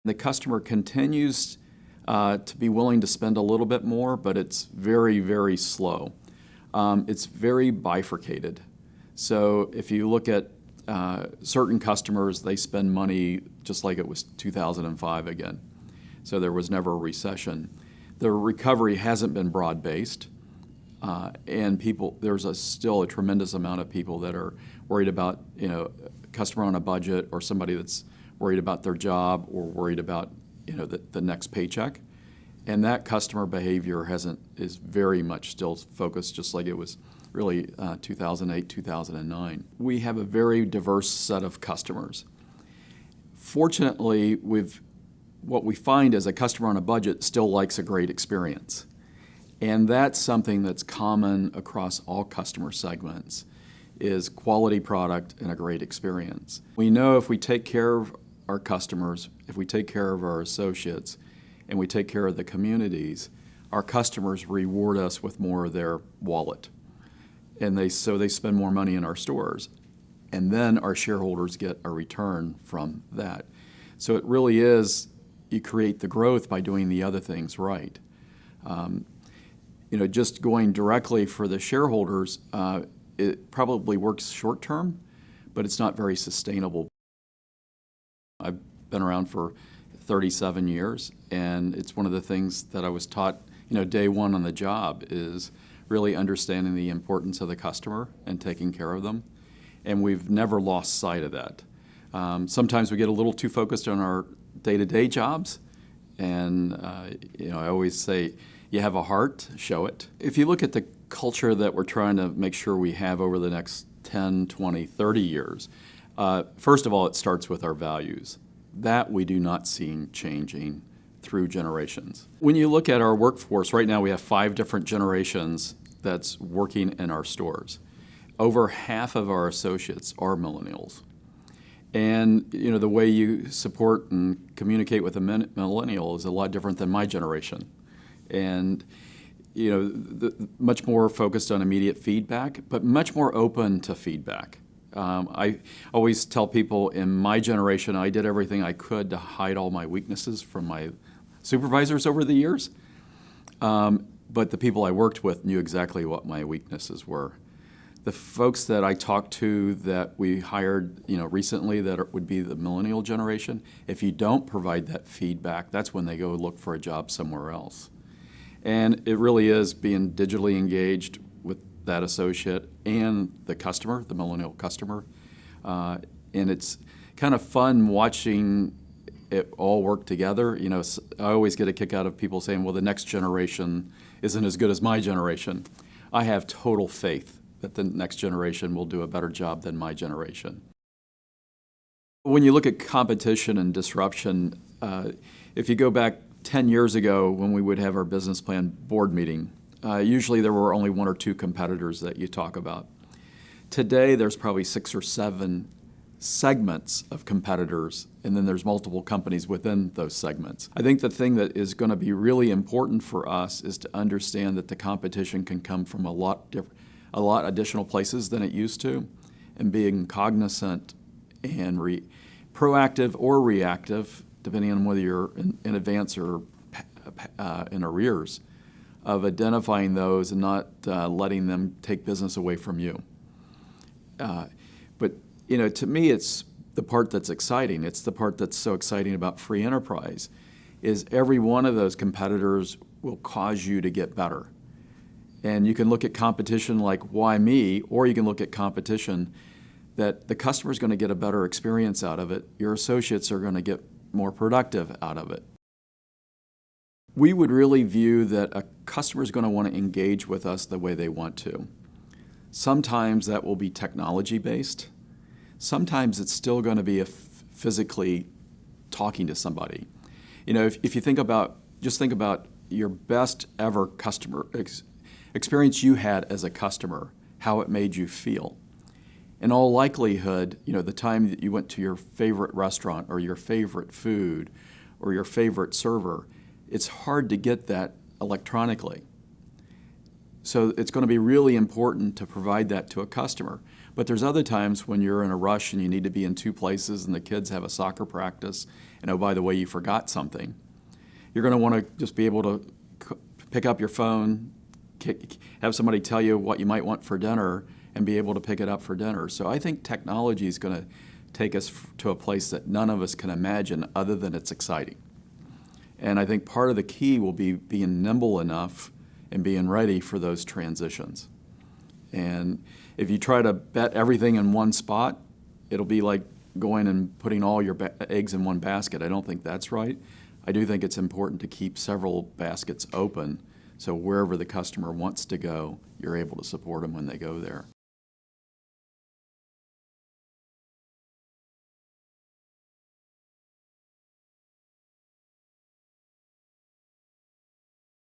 The customer continues to be willing to spend a little bit more, but it's very, very slow. It's very bifurcated. So if you look at certain customers, they spend money just like it was 2005 again. So there was never a recession. The recovery hasn't been broad-based, and there's still a tremendous amount of people that are worried about, a customer on a budget, or somebody that's worried about their job, or worried about, the next paycheck. And that customer behavior is very much still focused just like it was really 2008, 2009. We have a very diverse set of customers. Fortunately, what we find is a customer on a budget still likes a great experience. And that's something that's common across all customer segments, is quality product and a great experience. We know if we take care of our customers, if we take care of our associates, and we take care of the communities, our customers reward us with more of their wallet. And so they spend more money in our stores. And then our shareholders get a return from that. So it really is, you create the growth by doing the other things right. Just going directly for the shareholders, it probably works short term, but it's not very sustainable. I've been around for 37 years, and it's one of the things that I was taught, day one on the job, is really understanding the importance of the customer and taking care of them. And we've never lost sight of that. Sometimes we get a little too focused on our day-to-day jobs, and I always say, you have a heart, show it. If you look at the culture that we're trying to make sure we have over the next 10, 20, 30 years, first of all, it starts with our values. That we do not see changing through generations. When you look at our workforce, right now we have 5 different generations that's working in our stores. Over half of our associates are millennials. And the way you support and communicate with a millennial is a lot different than my generation. And much more focused on immediate feedback, but much more open to feedback. I always tell people, in my generation, I did everything I could to hide all my weaknesses from my supervisors over the years. But the people I worked with knew exactly what my weaknesses were. The folks that I talked to that we hired recently that would be the millennial generation, if you don't provide that feedback, that's when they go look for a job somewhere else. And it really is being digitally engaged with that associate and the customer, the millennial customer. And it's kind of fun watching it all work together. I always get a kick out of people saying, well, the next generation isn't as good as my generation. I have total faith that the next generation will do a better job than my generation. When you look at competition and disruption, if you go back 10 years ago when we would have our business plan board meeting, usually there were only 1 or 2 competitors that you talk about. Today, there's probably 6 or 7 segments of competitors, and then there's multiple companies within those segments. I think the thing that is going to be really important for us is to understand that the competition can come from a lot additional places than it used to, and being cognizant and proactive or reactive, depending on whether you're in advance or in arrears, of identifying those and not letting them take business away from you. But to me, it's the part that's exciting. It's the part that's so exciting about free enterprise, is every one of those competitors will cause you to get better. And you can look at competition like, why me? Or you can look at competition that the customer's going to get a better experience out of it. Your associates are going to get more productive out of it. We would really view that a customer is going to want to engage with us the way they want to. Sometimes that will be technology-based. Sometimes it's still going to be physically talking to somebody. If you think about your best ever customer experience you had as a customer, how it made you feel. In all likelihood, the time that you went to your favorite restaurant or your favorite food or your favorite server, it's hard to get that electronically. So it's going to be really important to provide that to a customer. But there's other times when you're in a rush and you need to be in two places and the kids have a soccer practice and, oh, by the way, you forgot something. You're going to want to just be able to pick up your phone, have somebody tell you what you might want for dinner, and be able to pick it up for dinner. So I think technology is going to take us to a place that none of us can imagine other than it's exciting. And I think part of the key will be being nimble enough and being ready for those transitions. And if you try to bet everything in one spot, it'll be like going and putting all your eggs in one basket. I don't think that's right. I do think it's important to keep several baskets open so wherever the customer wants to go, you're able to support them when they go there.